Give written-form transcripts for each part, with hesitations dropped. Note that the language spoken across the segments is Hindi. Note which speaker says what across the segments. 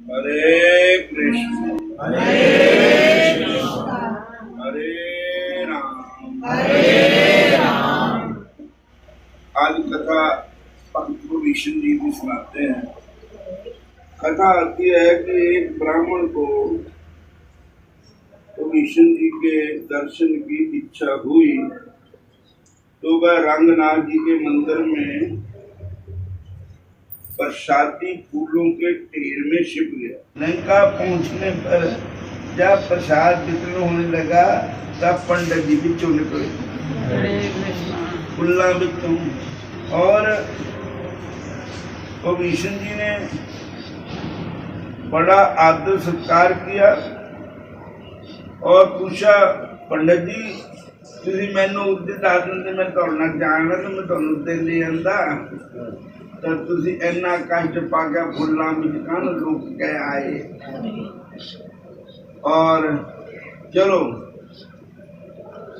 Speaker 1: हरे कृष्ण
Speaker 2: हरे कृष्ण
Speaker 1: हरे राम
Speaker 2: हरे राम।
Speaker 1: आज कथा विष्णु जी की सुनाते हैं। कथा आती है कि एक ब्राह्मण को तो विष्णु जी के दर्शन की इच्छा हुई, तो वह रंगनाथ जी के मंदिर में प्रसादी फूलों के ढेर में छिप गया। लंका पहुंचने पर जब प्रसाद वितरण होने लगा तब पंडित जी बिचों निकले फुल्ला बिचों, और विष्णु जी ने बड़ा आदर सत्कार किया और पूछा, पंडित जी तुझे मैनू उद्दे दस दिंदे मैं तुहाडे नाल जाना तो मैं तुहानू उद्दे ले आंदा, तो तुसी इन्ना कष्ट पा के फुल्लां विच काहनूं लुक के आए। और चलो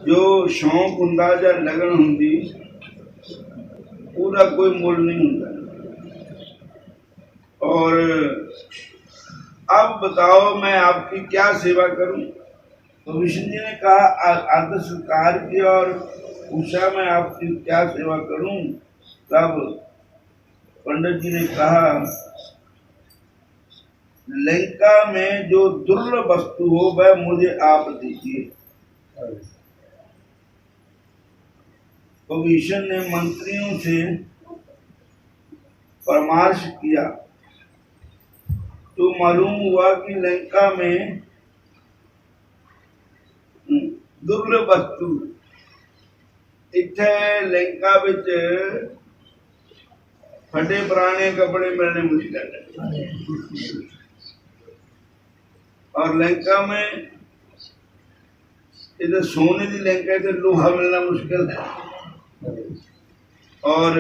Speaker 1: जो शौक हुंदा जां लगन हुंदी ਉਹਦਾ कोई मुल नहीं हुंदा। और अब बताओ मैं आपकी क्या सेवा करूं? तो विष्णु जी ने कहा, आदर सत्कार किया और पूछा मैं आपकी क्या सेवा करूं? तब पंडित जी ने कहा, लंका में जो दुर्लभ वस्तु हो वह मुझे आप दीजिए। तो विष्णु ने मंत्रियों से परामर्श किया तो मालूम हुआ कि लंका में दुर्लभ वस्तु इत्थे लंका विच फटे पुराने कपड़े मिलने मुश्किल है, और लंका में इधर सोने की लंका से लोहा मिलना मुश्किल है। और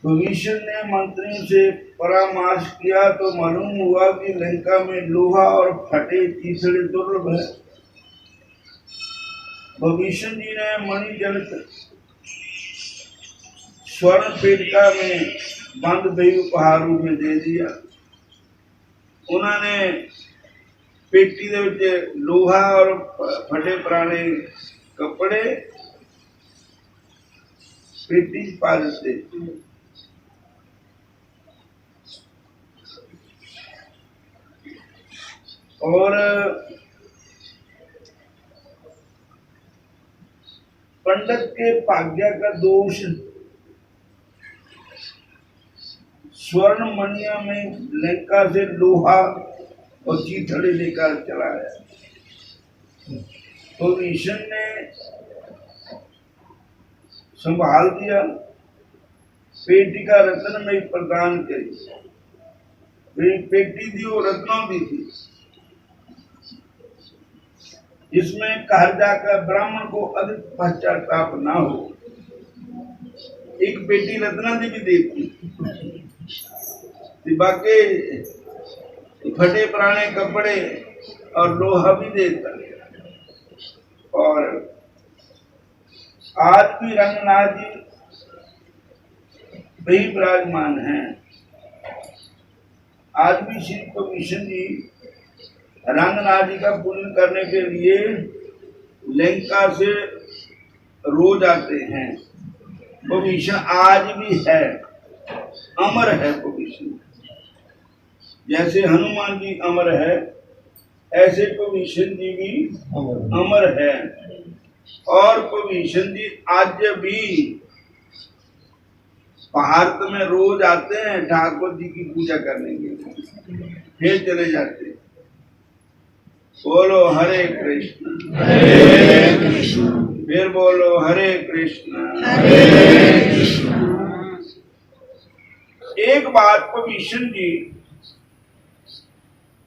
Speaker 1: विष्णु ने मंत्रियों से परामर्श किया तो मालूम हुआ कि लंका में लोहा और फटे तीसरे दुर्लभ है। विष्णु जी ने मणिजनित स्वर्ण पेटिका में बंद दही उपहार रूप में दे दिया। उन्होंने पेटी दे विच लोहा और फटे पुराने कपड़े पेटी पा दिते। और पंडित के भाग्य का दोष, स्वर्ण मणिया में लंका से लोहा और चीथड़े लेकर चला आया। तो विष्णु ने संभाल दिया, पेटी का रत्न में प्रदान करी। पेटी दी वो रत्नों की थी, जिसमें कहा जाकर ब्राह्मण को अधिक पश्चाताप ना हो। एक पेटी रत्ना की भी देखी, बाकी फटे पुराने कपड़े और लोहा भी देता। और आज भी रंगनाथ जी वही विराजमान हैं। आज भी श्री विष्णु जी रंगनाथ जी का पूजन करने के लिए लंका से रोज आते हैं। वो विष्णु आज भी है, अमर है। वो विष्णु जैसे हनुमान जी अमर है, ऐसे को विष्णु जी भी अमर है। और को विष्णु जी आज भी भारत में रोज आते हैं ठाकुर जी की पूजा करने के लिए, फिर चले जाते हैं। बोलो हरे कृष्ण
Speaker 2: हरे कृष्ण
Speaker 1: फिर बोलो हरे कृष्ण
Speaker 2: हरे कृष्ण।
Speaker 1: एक बार को विष्णु जी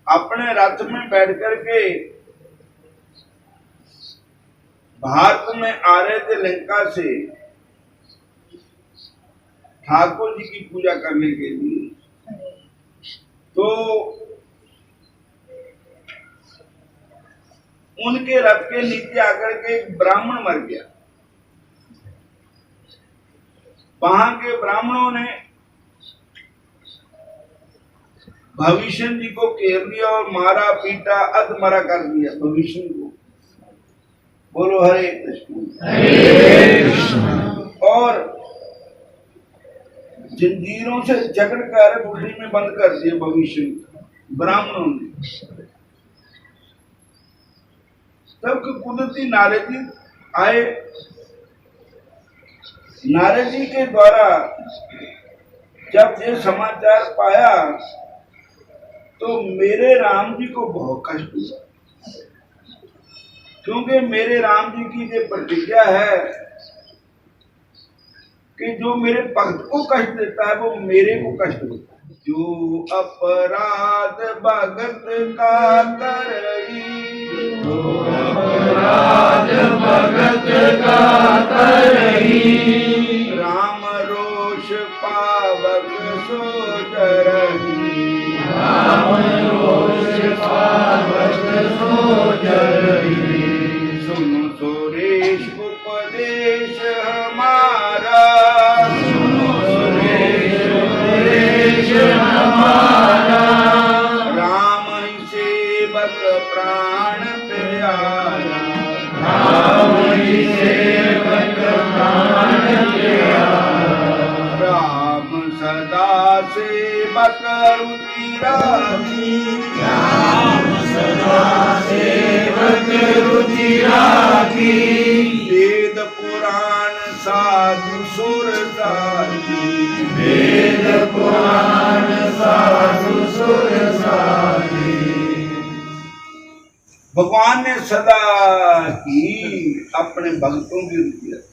Speaker 1: अपने रथ में बैठ करके भारत में आ रहे थे लंका से ठाकुर जी की पूजा करने के लिए। तो उनके रथ के नीचे आकर के एक ब्राह्मण मर गया। वहां के ब्राह्मणों ने भविष्य जी को घेर लिया और मारा पीटा अधमरा कर दिया भविष्य को। बोलो हरे कृष्ण।
Speaker 2: हरे कृष्ण।
Speaker 1: और जंजीरों से जकड़ कर बुढ़ी में बंद कर दिया भविष्य ब्राह्मणों ने। तब कुदरती नारद जी आए। नारद जी के द्वारा जब ये समाचार पाया तो मेरे राम जी को बहुत कष्ट हुआ, क्योंकि मेरे राम जी की ये प्रतिज्ञा है कि जो मेरे भक्त को कष्ट देता है वो मेरे को कष्ट देता है। जो अपराध भगत का करई,
Speaker 2: जो अपराध भगत का करई,
Speaker 1: राम रोष पावक सो जरही,
Speaker 2: राम रोष पावक सो जरही।
Speaker 1: सुनो सुरेश उपदेश हमारा,
Speaker 2: सुनो सुरेश उपदेश हमारा,
Speaker 1: राम ही सेवक प्राण प्यारा,
Speaker 2: राम ही सेवक प्राण प्यारा,
Speaker 1: राम सदा सेवक रुचि राखी,
Speaker 2: राम सदा सेवक रुचि राखी,
Speaker 1: वेद पुराण साधु सुर साथी,
Speaker 2: वेद पुराण साधु सुर साथी।
Speaker 1: भगवान ने सदा ही अपने भक्तों की रुचि रखी।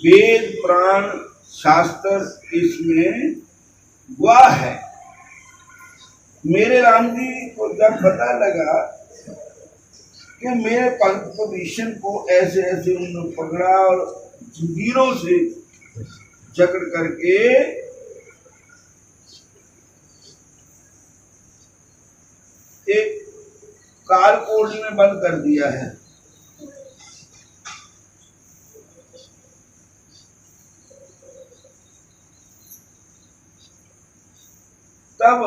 Speaker 1: वेद पुराण शास्त्र इसमें गुआ है। मेरे राम जी को जब पता लगा कि मेरे भक्त भीषण को ऐसे ऐसे उन्होंने पकड़ा और जंजीरों से जकड़ करके एक कालकोठरी में बंद कर दिया है, तब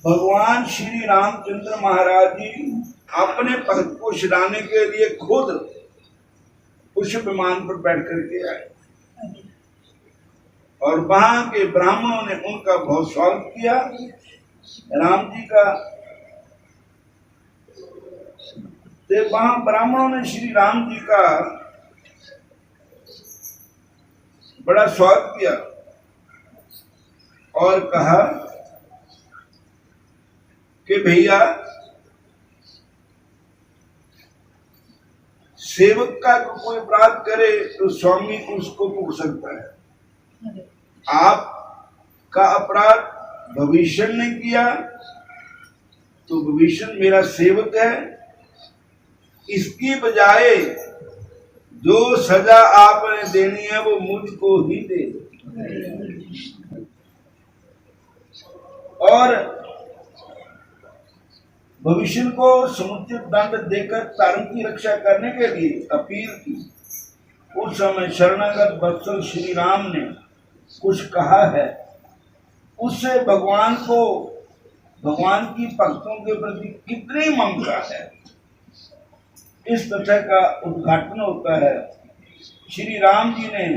Speaker 1: भगवान श्री रामचंद्र महाराज जी अपने भक्त को छिड़ाने के लिए खुद पुष्प विमान पर बैठ करके आए और वहां के ब्राह्मणों ने उनका बहुत स्वागत किया। राम जी का तो वहां ब्राह्मणों ने श्री राम जी का बड़ा स्वागत किया और कहा कि भैया सेवक का कोई अपराध करे तो स्वामी उसको भुग सकता है। आपका अपराध भविष्य ने किया तो भविष्य मेरा सेवक है, इसकी बजाय जो सजा आपने देनी है वो मुझको ही दे। और भविष्य को समुचित दंड देकर धर्म की रक्षा करने के लिए अपील की। उस समय शरणागत वत्सल श्री राम ने कुछ कहा है, उससे भगवान को भगवान की भक्तों के प्रति कितनी ममता है, इस तथ्य का उद्घाटन होता है। श्री राम जी ने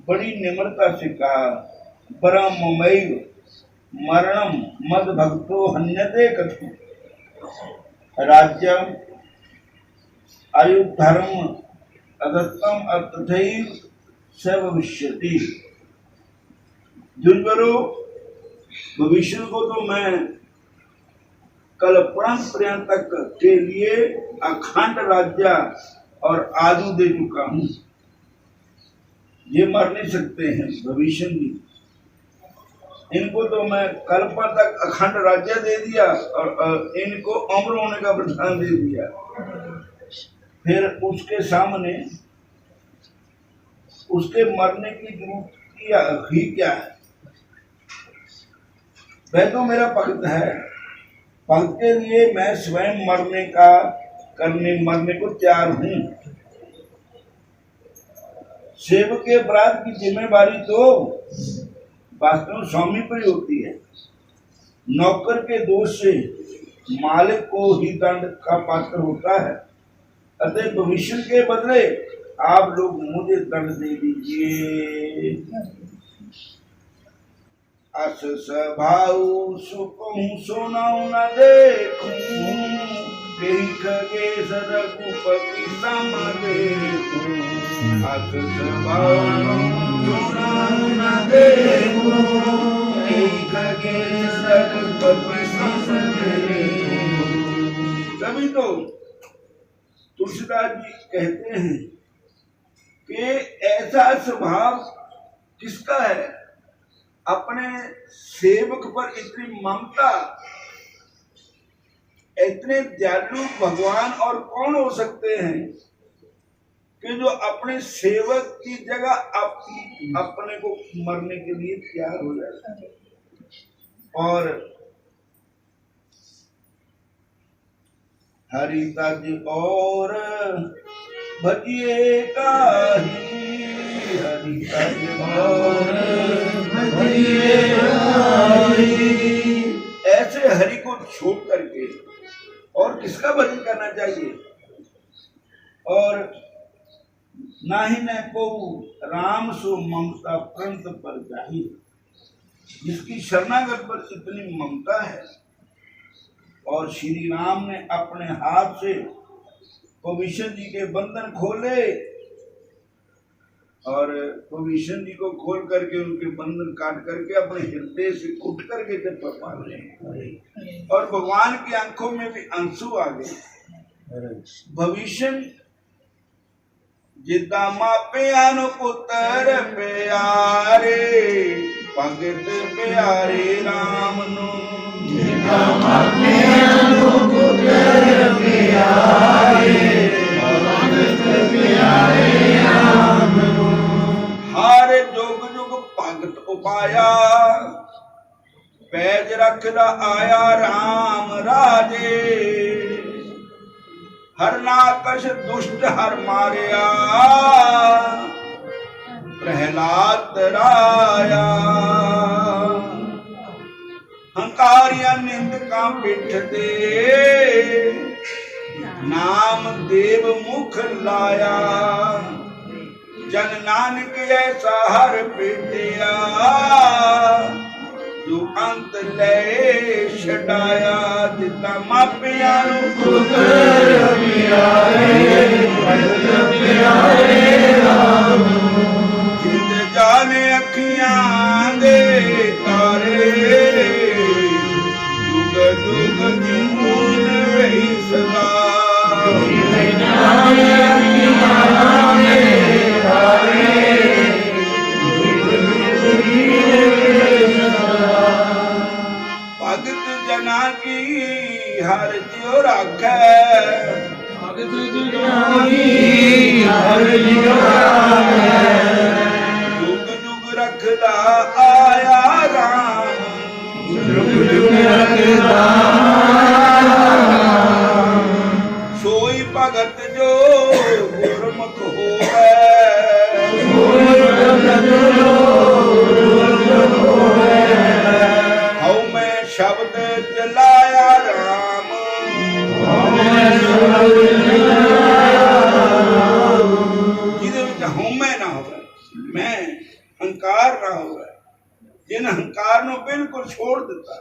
Speaker 1: बड़ी निम्रता से कहा, परममैव मरणम मद भक्तो हन्यते कथु, राज्यम आयुधर्म अदत्तम अतथैव स भविष्यति। दुर्वरो भविष्य को तो मैं कल्पना पर्यंत के लिए अखंड राज्य और आदु दे चुका हूं। ये मर नहीं सकते हैं भविष्य भी, इनको तो मैं कल्पना तक अखंड राज्य दे दिया और इनको अमर होने का वरदान दे दिया। फिर उसके सामने उसके मरने की जरूरत ही क्या है? वह तो मेरा भक्त है, भक्त के लिए मैं स्वयं मरने को तैयार हूं। सेवक के अपराध की जिम्मेवारी तो वास्तव में स्वामी पर ही होती है। नौकर के दोष से मालिक को ही दंड का पात्र होता है, अतः भविष्य के बदले आप लोग मुझे दंड दे दीजिए। अस स्वभाव सुखूं सुनाऊं न देखूं, खगेश रघुपति सम देखूं। अस स्वभाव सुनाऊं न देखूं, खगेश रघुपति सम देखूं। तभी तो तुलसीदास जी कहते हैं कि ऐसा स्वभाव किसका है, अपने सेवक पर इतनी ममता, इतने दयालु भगवान और कौन हो सकते हैं कि जो अपने सेवक की जगह अपने को मरने के लिए तैयार हो जाता है। और हरि तज और भजिए काहि, हरि तज और भजिए काहि। ऐसे हरि को छोड़ करके और किसका भजन करना चाहिए। और ना ही न को राम सो ममता प्रंत पर जाहि, जिसकी शरणागत पर इतनी ममता है। और श्री राम ने अपने हाथ से विभीषण जी के बंधन खोले और विभीषण जी को खोल करके उनके बंधन काट करके अपने हृदय से उठ करके जब पाल रहे और भगवान की आंखों में भी आंसू आ गए। विभीषण जिदा मापे अनुपुत्र प्यारे, भगत प्यारे राम नु। जिदा मापे अनुपुत्र प्यारे, भगत प्यारे राम नु। हार जुग जुग भगत उपाया, पैज रखदा आया राम राजे। हर नाकश दुष्ट हर मारिया, प्रहलाद राया। हंकारिया निंद का पिठ दे, नाम देव मुख लाया। जन नानक ऐसा हर पिटिया, जो अंत ले छड़ाया। जिता मापिया पुत्र प्यारे, भगत प्यारे राम। जित जाने अखियां दे तारे, जुग जुग जीवन रही सदा। जित जाने अखियां दे तारे, भगत जना की हर जियो राखै, भगत जना की हर जियो राखै। जुग जुग रखदा आया राम, जुग जुग रखदा सोई भगत जो गुरमुख होवै। सोई भगत जो गुरमुख होवै। हऊ मैं शब्द जलाया राम, जिदे विच हउमै ना होवे, मैं अहंकार ना होवे। जिन अहंकार नो बिल्कुल छोड़ दिता,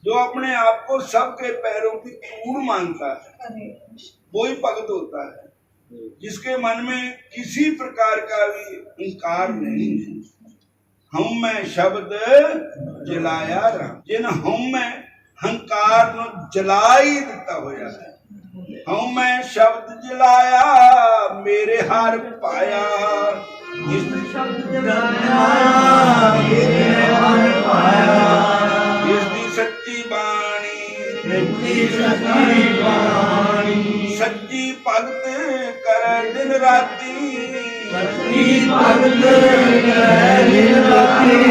Speaker 1: जो अपने आप को सबके पैरों की धूल मानता है, वही भगत होता है। जिसके मन में किसी प्रकार का भी अहंकार नहीं है। हम मैं शब्द जलाया राम, जिन हम में हंकार नो जलाई दिता होया है। हम मैं शब्द जलाया मेरे हार पाया। जिसने शब्द जलाया मेरे हार पाया। जिसकी सच्ची बाणी, सच्ची बाणी। सच्ची भगत कर दिन राती, सच्ची भगत कर दिन राती।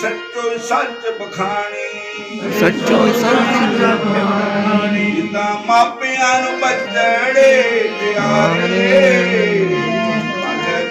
Speaker 1: सच्चो सच बखानी, सच्चो सच बखानी। जिदा मापियां नूं बचड़े प्यारे, भगत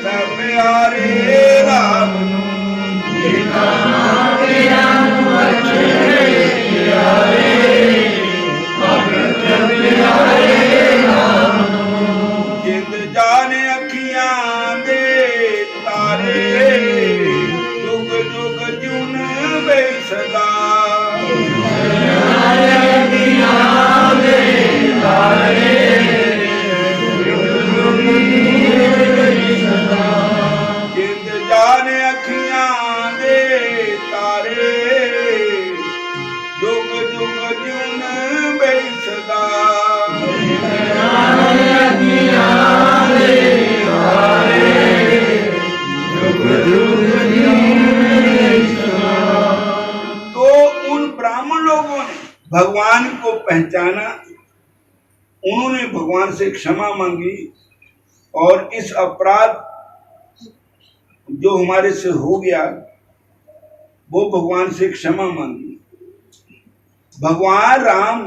Speaker 1: पहचाना, उन्होंने भगवान से क्षमा मांगी और इस अपराध जो हमारे से हो गया वो भगवान से क्षमा मांगी। भगवान राम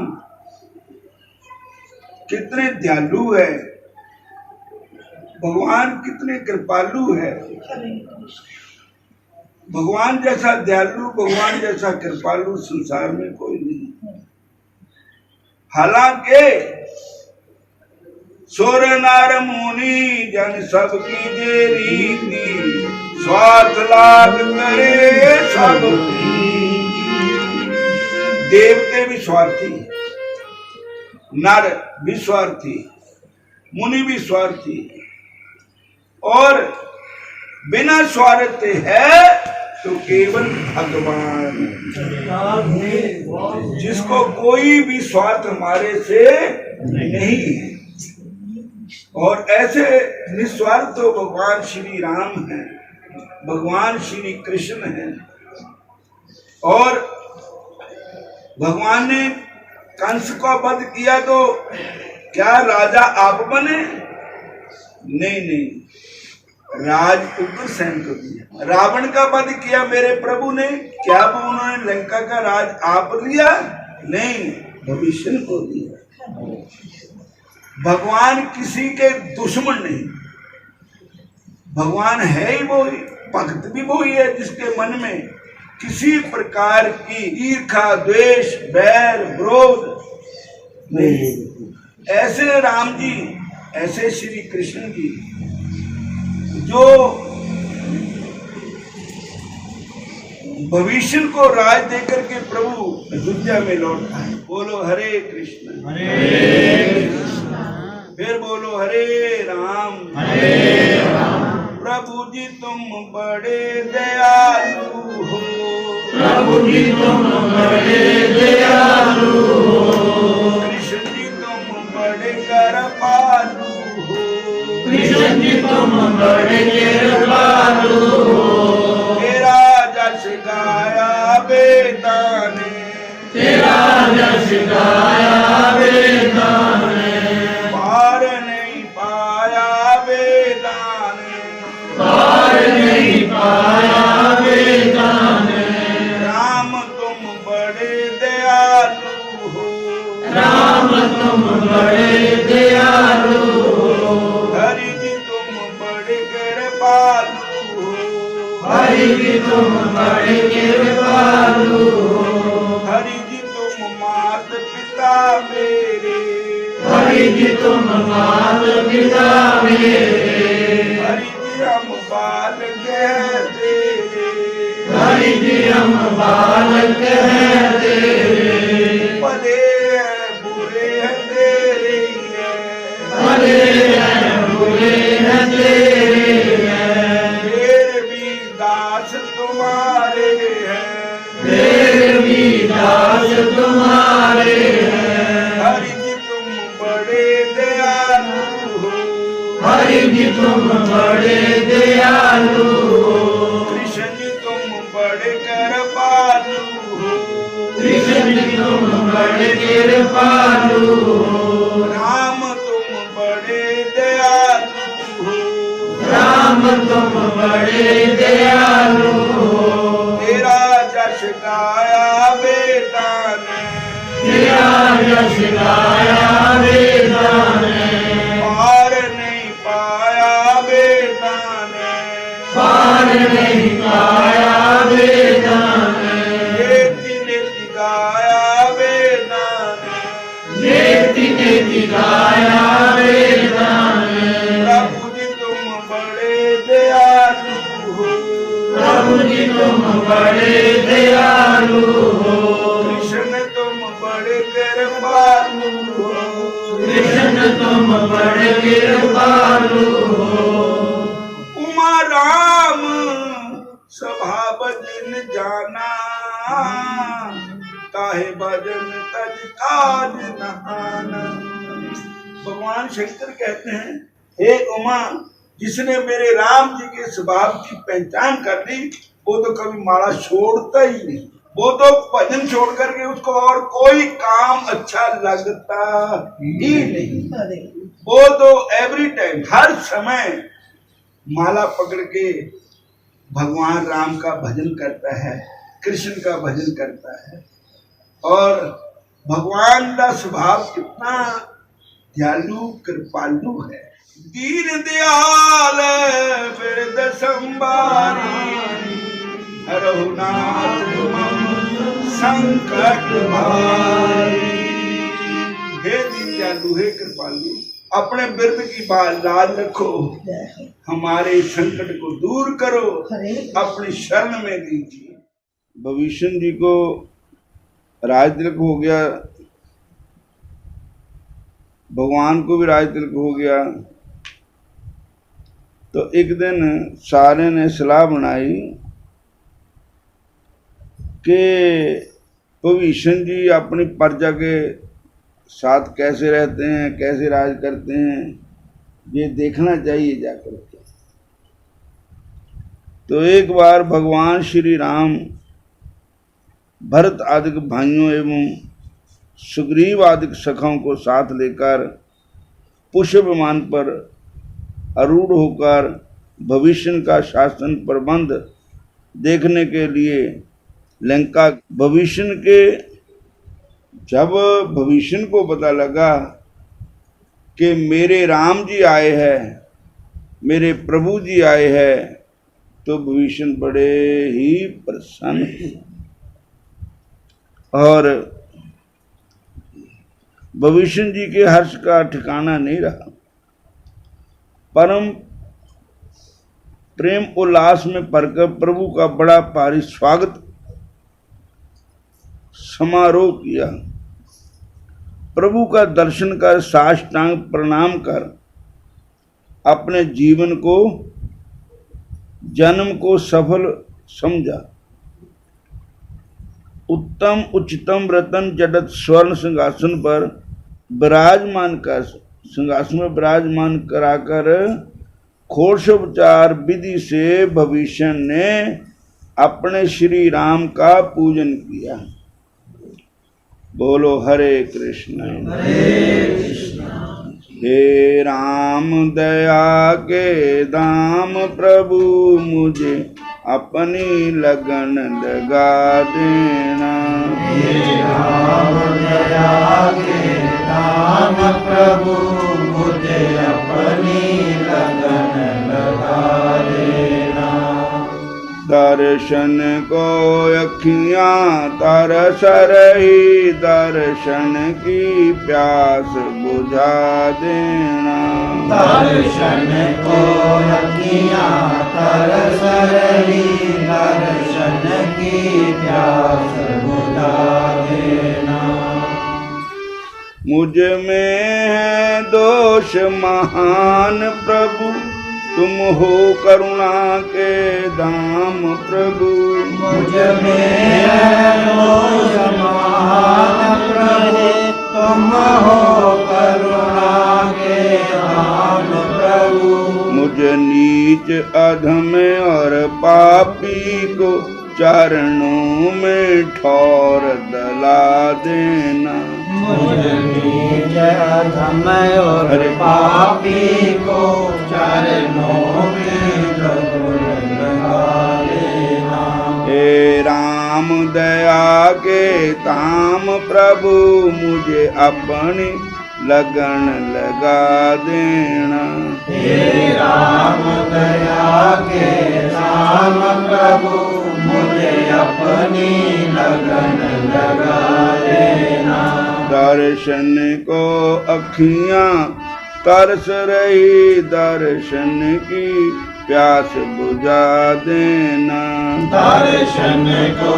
Speaker 1: कितने दयालु है, भगवान कितने कृपालु है। भगवान जैसा दयालु, भगवान जैसा कृपालु संसार में कोई नहीं। हालांकि सुर नर मुनि जन सबकी जे रीति, स्वार्थ लाभ करे सब। देवते भी स्वार्थी, नर भी स्वार्थी, मुनि भी स्वार्थी, और बिना स्वार्थ है तो केवल भगवान, जिसको कोई भी स्वार्थ हमारे से नहीं है। और ऐसे निस्वार्थ तो भगवान श्री राम हैं, भगवान श्री कृष्ण हैं। और भगवान ने कंस को वध किया तो क्या राजा आप बने? नहीं, राज उग्रसेन को दिया। रावण का वध किया मेरे प्रभु ने, क्या वो उन्होंने लंका का राज आप लिया? नहीं, भविष्य को दिया। भगवान किसी के दुश्मन नहीं, भगवान है ही वो ही, भक्त भी वो ही है जिसके मन में किसी प्रकार की ईर्ष्या, द्वेष, बैर, विरोध नहीं। ऐसे राम जी, ऐसे श्री कृष्ण जी जो भविष्य को राज देकर के प्रभु अयोध्या में लौट आए। बोलो हरे कृष्ण, फिर बोलो हरे राम। प्रभु जी तुम बड़े दयालु हो,
Speaker 2: प्रभु जी तुम बड़े दयालु हो,
Speaker 1: कृष्ण जी तुम बड़े कृपालु हो,
Speaker 2: कृष्ण जी तुम बड़े कृपालु हो।
Speaker 1: तेरा जस गाया बेटा ने,
Speaker 2: तेरा जस गाया बेटा ने,
Speaker 1: पार नहीं पाया बेटा ने,
Speaker 2: पार नहीं पाया बेटा ने।
Speaker 1: राम तुम बड़े दयालु हो,
Speaker 2: राम तुम बड़े दयालु हो,
Speaker 1: हरि जी तुम बड़े कृपालु हो,
Speaker 2: हरि जी तुम बड़े कृपालु हो,
Speaker 1: हरि जी तुम मात पिता मेरे,
Speaker 2: हरि जी तुम मात पिता मेरे,
Speaker 1: हरि जी हम बालक हैं तेरे,
Speaker 2: हरि जी हम बालक हैं तेरे,
Speaker 1: भले हैं बुरे हैं तेरे हैं,
Speaker 2: भले हैं बुरे हैं तेरे हैं,
Speaker 1: फिर भी दास तुम्हारे हैं,
Speaker 2: फिर भी दास तुम्हारे हैं।
Speaker 1: हरि जी तुम बड़े दयालु हो,
Speaker 2: हरि जी तुम बड़े दयालु हो,
Speaker 1: कृष्ण जी तुम बड़े कृपालु हो,
Speaker 2: कृष्ण जी तुम बड़े कृपालु हो,
Speaker 1: राम तुम बड़े दयालु हो,
Speaker 2: राम तुम बड़े दयालु हो।
Speaker 1: तेरा जश गाया बेटा ने,
Speaker 2: तेरा यश गाया बेटा ने,
Speaker 1: पार नहीं पाया बेटा ने,
Speaker 2: पार नहीं पाया बेटा ने,
Speaker 1: नेति नेति गाया बेटा ने,
Speaker 2: नेति नेति गाया बेटा ने।
Speaker 1: प्रभु जी तुम बड़े दयालु हो,
Speaker 2: प्रभु जी तुम बड़े दयालु हो,
Speaker 1: कृष्ण तुम बड़े कृपालु हो,
Speaker 2: कृष्ण तुम बड़े कृपालु हो।
Speaker 1: उमा राम स्वभाव जिन जाना, काहे भजन तज काज नहाना। भगवान शंकर कहते हैं, हे उमा, जिसने मेरे राम जी के स्वभाव की पहचान कर ली वो तो कभी माला छोड़ता ही नहीं। वो तो भजन छोड़ करके उसको और कोई काम अच्छा लगता ही नहीं। वो तो एवरी टाइम, हर समय माला पकड़ के भगवान राम का भजन करता है, कृष्ण का भजन करता है। और भगवान का स्वभाव कितना दयालु कृपालु है। दीन दयाल बिरद संबारी, रघुनाथ मम संकट भारी। हे दीन दयालु, हे कृपालु, अपने बिरद की लाज रखो, हमारे संकट को दूर करो, अपनी शरण में लीजिए। भविष्य जी को राज तिलक हो गया, भगवान को भी राज तिलक हो गया। तो एक दिन सारे ने सलाह बनाई कि भविष्य जी अपनी प्रजा के साथ कैसे रहते हैं, कैसे राज करते हैं, ये देखना चाहिए जाकर के। तो एक बार भगवान श्री राम भरत आदि भाइयों एवं सुग्रीव आदि सखाओं को साथ लेकर पुष्प विमान पर आरूढ़ होकर भविष्य का शासन प्रबंध देखने के लिए लंका। भविष्य के जब भविष्य को पता लगा कि मेरे राम जी आए हैं, मेरे प्रभु जी आए हैं, तो भविष्य बड़े ही प्रसन्न हुए। और भविष्य जी के हर्ष का ठिकाना नहीं रहा। परम प्रेम उल्लास में भरकर प्रभु का बड़ा भारी स्वागत समारोह किया। प्रभु का दर्शन कर साष्टांग प्रणाम कर अपने जीवन को, जन्म को सफल समझा। उत्तम उच्चतम रतन जड़त स्वर्ण सिंहासन पर विराजमान कर, सिंहासन में विराजमान कराकर खोड़ोपचार विधि से भविष्य ने अपने श्री राम का पूजन किया। बोलो हरे कृष्ण। हे राम दया के दाम प्रभु, मुझे अपनी लगन लगा देना।
Speaker 2: हे राम दया के दाम प्रभु, मुझे अपनी लगन लगा देना।
Speaker 1: दर्शन को अखियाँ तरस रही, दर्शन की प्यास बुझा देना।
Speaker 2: दर्शन को अखियाँ तरस रही, दर्शन की प्यास बुझा देना।
Speaker 1: मुझ में है दोष महान प्रभु, तुम हो करुणा के धाम प्रभु।
Speaker 2: मुझ में है दोष महान प्रभु, तुम हो करुणा के धाम प्रभु।
Speaker 1: मुझ नीच अधम और पापी को चरणों में ठौर दला देना।
Speaker 2: मुझ नीच अधम और पापी को चरणों में ठौर दला देना।
Speaker 1: हे राम दया के धाम प्रभु, मुझे अपनी लगन लगा देना।
Speaker 2: हे राम दया के धाम प्रभु, मुझे अपनी लगन लगा देना।
Speaker 1: दर्शन को अखियाँ तरस रही, दर्शन की प्यास बुझा देना।
Speaker 2: दर्शन को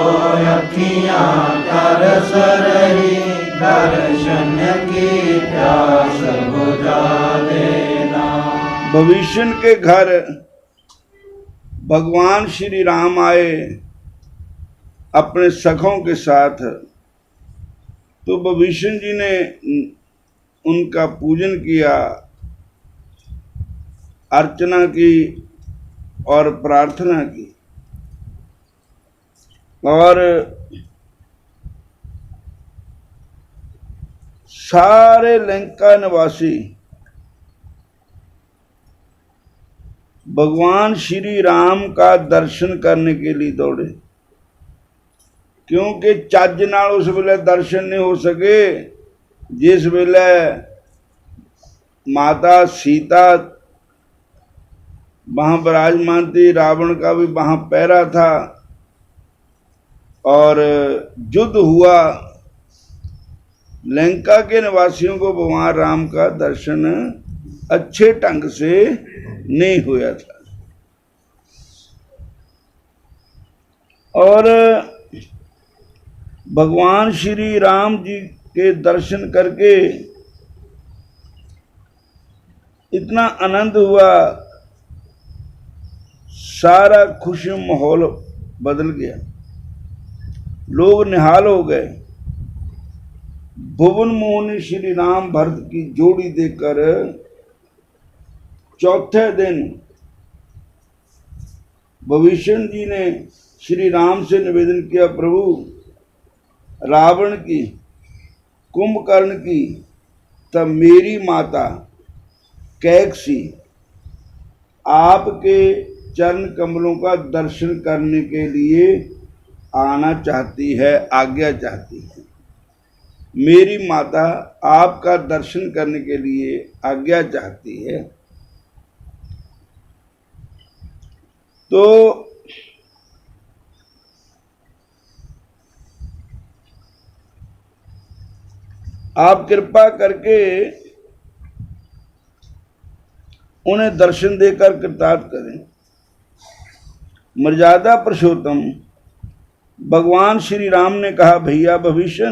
Speaker 2: अखियाँ तरस रही, दर्शन की प्यास बुझा देना।
Speaker 1: भविष्य के घर भगवान श्री राम आए अपने सखों के साथ। तो भविष्य जी ने उनका पूजन किया, अर्चना की और प्रार्थना की। और सारे लंका निवासी भगवान श्री राम का दर्शन करने के लिए दौड़े, क्योंकि चज नाल उस वेले दर्शन नहीं हो सके जिस वेले माता सीता वहां विराजमान थी, रावण का भी वहां पहरा था और युद्ध हुआ। लंका के निवासियों को भगवान राम का दर्शन अच्छे ढंग से नहीं हुआ था। और भगवान श्री राम जी के दर्शन करके इतना आनंद हुआ, सारा खुशी माहौल बदल गया, लोग निहाल हो गए। भुवन मोहन श्री राम भरत की जोड़ी देखकर चौथे दिन भविष्य जी ने श्री राम से निवेदन किया, प्रभु रावण की, कुंभकर्ण की, तब मेरी माता कैकसी आपके चरण कमलों का दर्शन करने के लिए आना चाहती है, आज्ञा चाहती है। मेरी माता आपका दर्शन करने के लिए आज्ञा चाहती है। तो आप कृपा करके उन्हें दर्शन देकर कृतार्थ करें। मर्यादा पुरुषोत्तम भगवान श्री राम ने कहा, भैया भविष्य,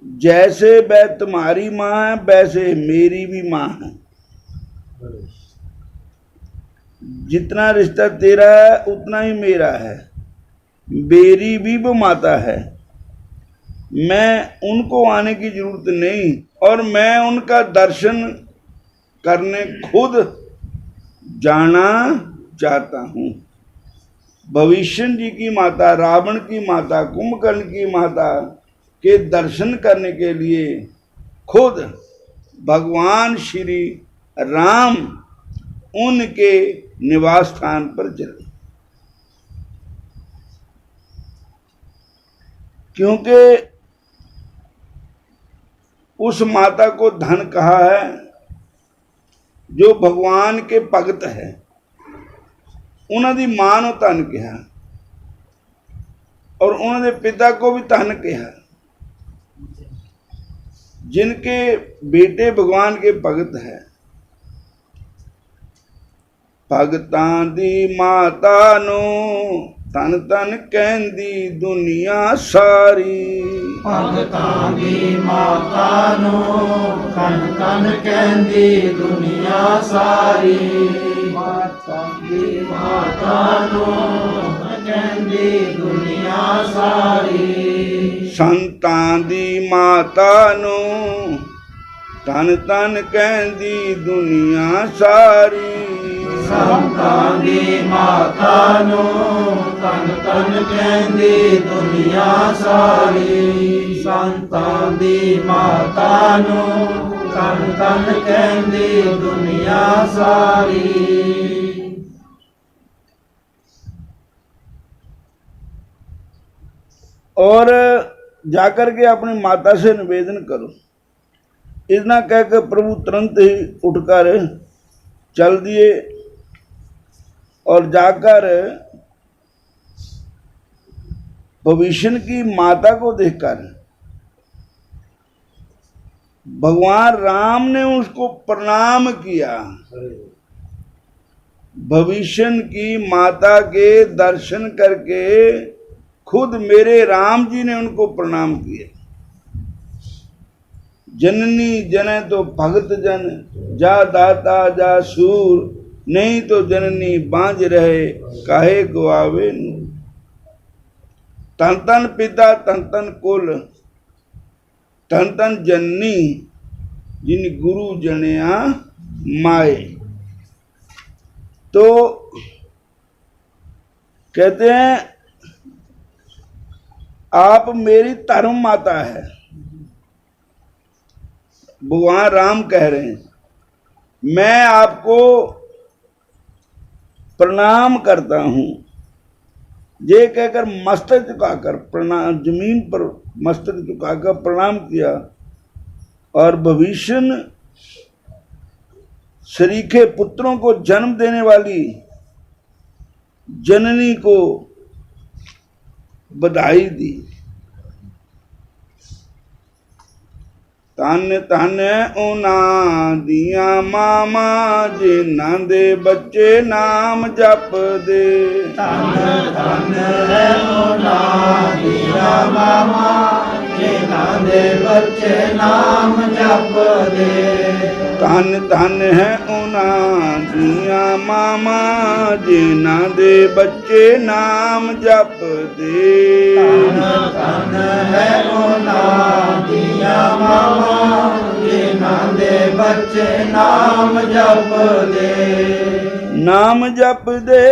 Speaker 1: जैसे वह तुम्हारी माँ है वैसे मेरी भी माँ है। जितना रिश्ता तेरा है उतना ही मेरा है, मेरी भी वो माता है। मैं उनको आने की जरूरत नहीं और मैं उनका दर्शन करने खुद जाना चाहता हूँ। भविष्य जी की माता, रावण की माता, कुंभकर्ण की माता के दर्शन करने के लिए खुद भगवान श्री राम उनके निवास स्थान पर चले, क्योंकि उस माता को धन कहा है जो भगवान के भगत है। उन्होंने मां नूं धन कहा और उन्होंने पिता को भी धन कहा। जिनके बेटे भगवान के भगत है, भगतां दी माता नूं तन तन कहंदी दुनिया सारी।
Speaker 2: भगतां दी माता नूं तन तन कहंदी दुनिया सारी। माता दी माता नूं कहंदी दुनिया सारी।
Speaker 1: संतां दी माता नूं तन तन कहंदी दुनिया सारी।
Speaker 2: संतां दी माता नूं तन तन कहंदी दुनिया सारी। संतां दी माता नूं तन तन कहंदी दुनिया सारी।
Speaker 1: और जाकर के अपनी माता से निवेदन करो। इतना कहकर प्रभु तुरंत ही उठकर चल दिए और जाकर भविष्य की माता को देखकर भगवान राम ने उसको प्रणाम किया। भविष्य की माता के दर्शन करके खुद मेरे राम जी ने उनको प्रणाम किया। जननी जने तो भगत जन, जा दाता जा सूर, नहीं तो जननी बांझ रहे काहे को आवे नूर। तन तन पिता तन तन कुल, तन तन जननी जिन गुरु जनिया माए। तो कहते हैं आप मेरी धर्म माता है, भगवान राम कह रहे हैं, मैं आपको प्रणाम करता हूं। ये कहकर मस्तक झुकाकर प्रणाम, जमीन पर मस्तक झुकाकर प्रणाम किया और भविष्य सरीखे पुत्रों को जन्म देने वाली जननी को बधाई दी। धन धन उना दिया मामा जिन्हां दे बच्चे नाम जप दे।
Speaker 2: धन धन है उना दिया मामा जिन्हां दे बच्चे नाम जप दे।
Speaker 1: धन धन है उना दिया मामा जिन्हां दे बच्चे नाम जप दे।
Speaker 2: धन धन है उना दिया मामा जिन्हां दे बच्चे नाम जप दे।
Speaker 1: नाम जप दे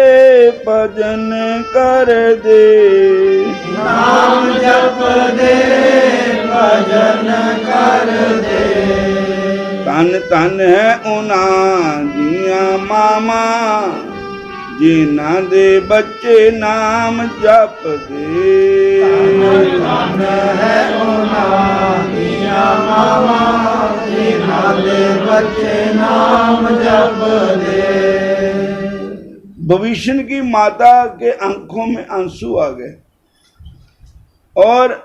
Speaker 1: भजन कर दे।
Speaker 2: नाम जप दे भजन कर दे।
Speaker 1: धन धन है उना दिया मामा जिन्हां दे बच्चे नाम जप दे।
Speaker 2: धन धन है उना दिया मामा जिन्हां दे बच्चे नाम जप दे।
Speaker 1: भविष्य की माता के आंखों में आंसू आ गए और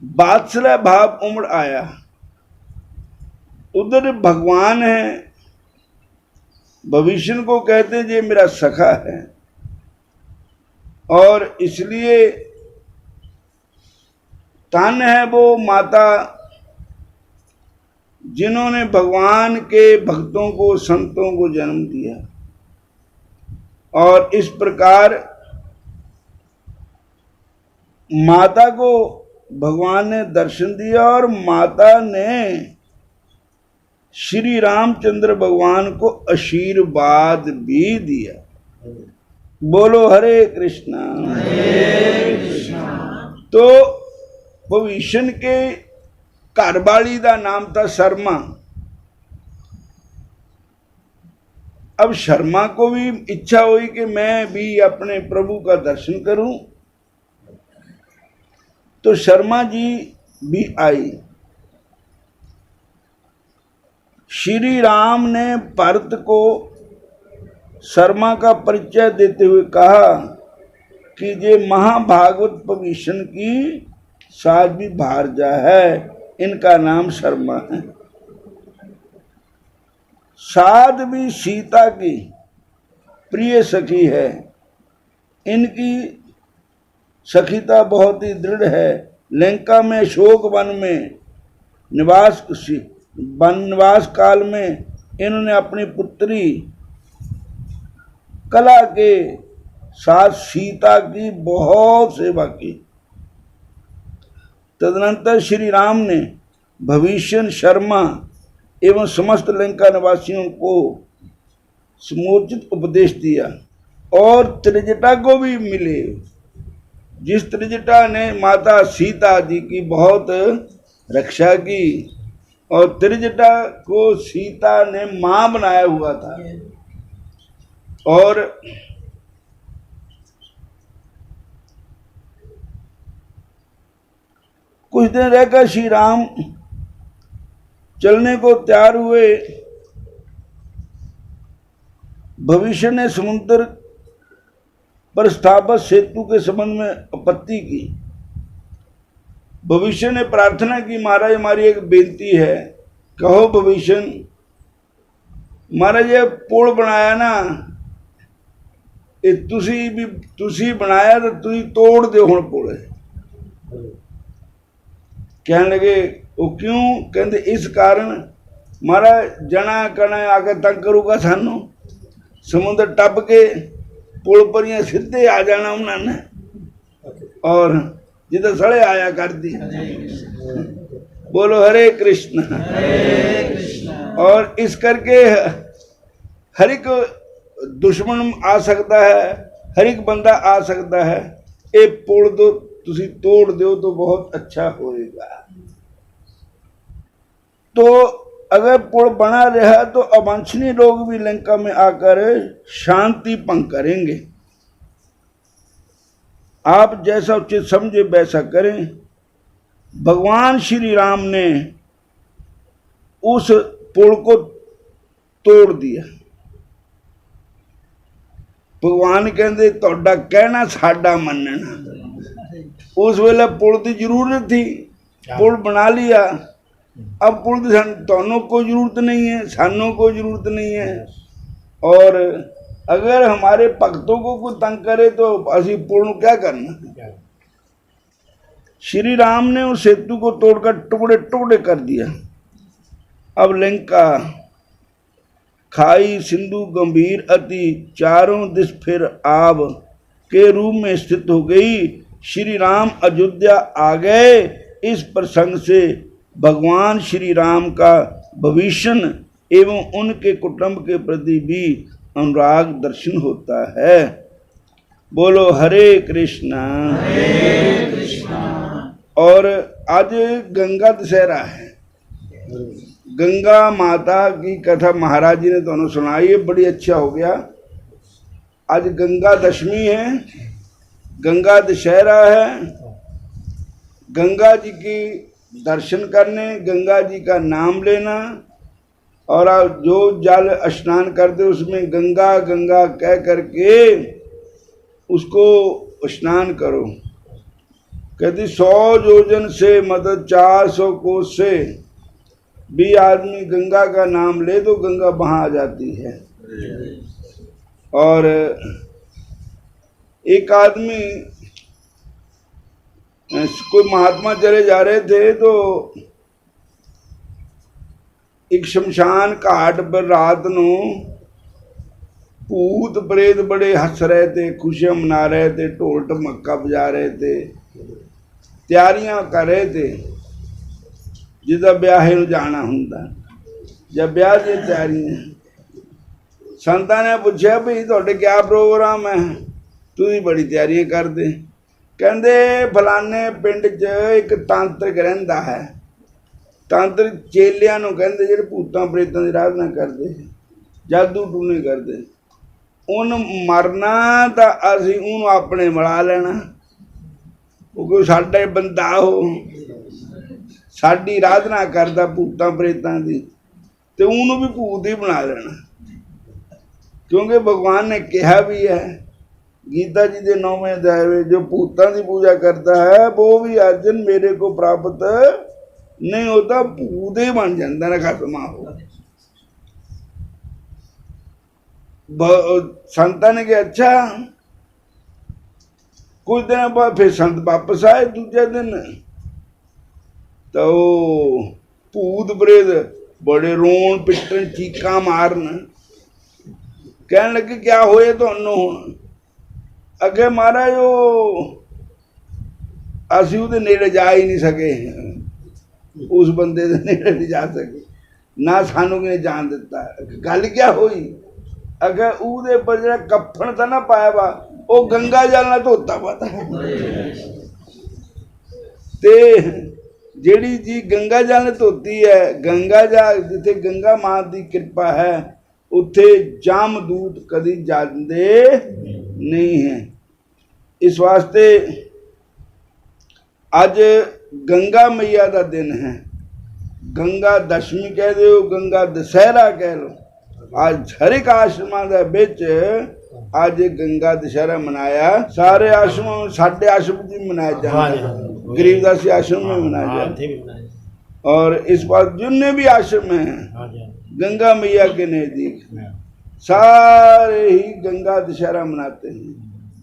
Speaker 1: बात्सल्य भाव उमड़ आया। उधर भगवान है, भविष्य को कहते ये मेरा सखा है और इसलिए धन है वो माता जिन्होंने भगवान के भक्तों को, संतों को जन्म दिया। और इस प्रकार माता को भगवान ने दर्शन दिया और माता ने श्री रामचंद्र भगवान को आशीर्वाद भी दिया। बोलो हरे कृष्णा। तो भविष्य के घरवाली का नाम था शर्मा। अब शर्मा को भी इच्छा हुई कि मैं भी अपने प्रभु का दर्शन करूं, तो शर्मा जी भी आई। श्री राम ने भरत को शर्मा का परिचय देते हुए कहा कि ये महाभागवत भविष्य की साध्वी भारजा है, इनका नाम शर्मा है। साध्वी सीता की प्रिय सखी है, इनकी सखीता बहुत ही दृढ़ है। लंका में अशोक वन में वनवास काल में इन्होंने अपनी पुत्री कला के साथ सीता की बहुत सेवा की। तदनंतर श्री राम ने भविष्य, शर्मा एवं समस्त लंका निवासियों को समुचित उपदेश दिया और त्रिजटा को भी मिले, जिस त्रिजटा ने माता सीता जी की बहुत रक्षा की और त्रिजटा को सीता ने मां बनाया हुआ था। और कुछ दिन रहकर श्री राम चलने को तैयार हुए। भविष्य ने समुद्र पर स्थापित सेतु के संबंध में आपत्ति की। भविष्य ने प्रार्थना की, महाराज हमारी एक बेनती है, कहो भविष्य। महाराज ये पुल बनाया ना, ये तुसी बनाया तो तुसी तोड़ दो हुण पुल। कहने लगे वो क्यों? कहते इस कारण महाराज जना कना आके तंग करूगा सानू, समुद्र टप के पुल पर या सीधे आ जाना उन्होंने और जिधर सड़े आया कर दी। बोलो हरे कृष्ण। और इस करके हर एक दुश्मन आ सकता है, हर एक बंदा आ सकता है। ये पुल तो तुसी तोड़ दो तो बहुत अच्छा होएगा। तो अगर पुल बना रहा तो अवांछनीय लोग भी लंका में आकर शांति भंग करेंगे। आप जैसा उचित समझे वैसा करें। भगवान श्री राम ने उस पुल को तोड़ दिया। भगवान कहते तोड़ा कहना साडा मनना। उस वेले पुल की जरूरत थी, पुल बना लिया। अब पुल की तुहानू कोई जरूरत नहीं है, सानू कोई जरूरत नहीं है। और अगर हमारे भक्तों को कोई तंग करे तो असी पुल को क्या करना। श्री राम ने उस सेतु को तोड़कर टुकड़े टुकड़े कर दिया। अब लंका खाई सिंधु गंभीर अति चारों दिश फिर आब के रूप में स्थित हो गई। श्री राम अयोध्या आ गए। इस प्रसंग से भगवान श्री राम का भविष्य एवं उनके कुटुंब के प्रति भी अनुराग दर्शन होता है। बोलो हरे कृष्णा। और आज गंगा दशहरा है। गंगा माता की कथा महाराज जी ने दोनों सुनाई है, बड़ी अच्छा हो गया। आज गंगा दशमी है, गंगा दशहरा है। गंगा जी की दर्शन करने, गंगा जी का नाम लेना, और आप जो जल स्नान करते उसमें गंगा गंगा कह करके उसको स्नान करो। कहती 100 योजन से मतलब 400 कोस से भी आदमी गंगा का नाम ले तो गंगा वहाँ आ जाती है। और एक आदमी कोई महात्मा चले जा रहे थे तो एक शमशान घाट पर रात नू भूत प्रेत बड़े हंस रहे थे, खुशियां मना रहे थे, ढोल ढमक्का बजा रहे थे, तैयारियां कर रहे थे जिदा ब्याह नू जाना हुंदा। जब ब्याह दी तैयारियां संतां ने पूछा भी तुहाडे क्या प्रोग्राम है, तुसीं बड़ी तैयारियां करदे। कहंदे फलाने पिंड च एक तांत्रिक रहिंदा है। तांत्रिक चेलियां नूं कहंदे जिहड़े भूतां प्रेतां दी आराधना करदे, जादू टूने करदे, उन मरना तां असीं उहनूं अपने मिला लेना। वो कोई साडा बंदा हो, साडी आराधना करदा भूतां प्रेतां दी, ते उहनूं भी भूत ही बना लेना। क्योंकि भगवान ने कहा भी है गीता जी के 9वें अध्याय में, जो भूतां की पूजा करता है वो भी अर्जुन मेरे को प्राप्त नहीं होता, भूत ही बन जाता ना खत्मा हो। संता ने कहा अच्छा। कुछ दिन बाद फिर संत वापस आए। दूसरे दिन तो भूत प्रेत बड़े रोन पिटन चीका मारन, कहने लगे क्या होए तुहानू हुण। अगे महाराज असीं उहदे नेड़े जा ही नहीं सके, उस बंदे दे नेड़े नहीं जा सके, ना सानू किने जान दिता। गल क्या हुई, अगर उहदे पर जिहड़ा कफन था ना पाया वा वो गंगा जल नाल धोता पता ते जिहड़ी जी गंगा जल नाल धोती है, गंगा जल जिथे गंगा मां की कृपा है उत्थे जामदूत कदी जांदे नहीं है। इस वास्ते अज गंगा मैया का दिन है। गंगा दशमी कह दो, गंगा दशहरा कह लो। आज हर एक आश्रमां दे विच आज गंगा दशहरा मनाया। सारे आश्रमों में, साडे आश्रम में मनाया जाता है, गरीबदासी आश्रम में मनाया जाता है। और इस बार जितने भी आश्रम हैं गंगा मैया के नजदीक सारे ही गंगा दशहरा मनाते हैं।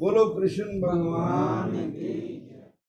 Speaker 1: बोलो कृष्ण भगवान की।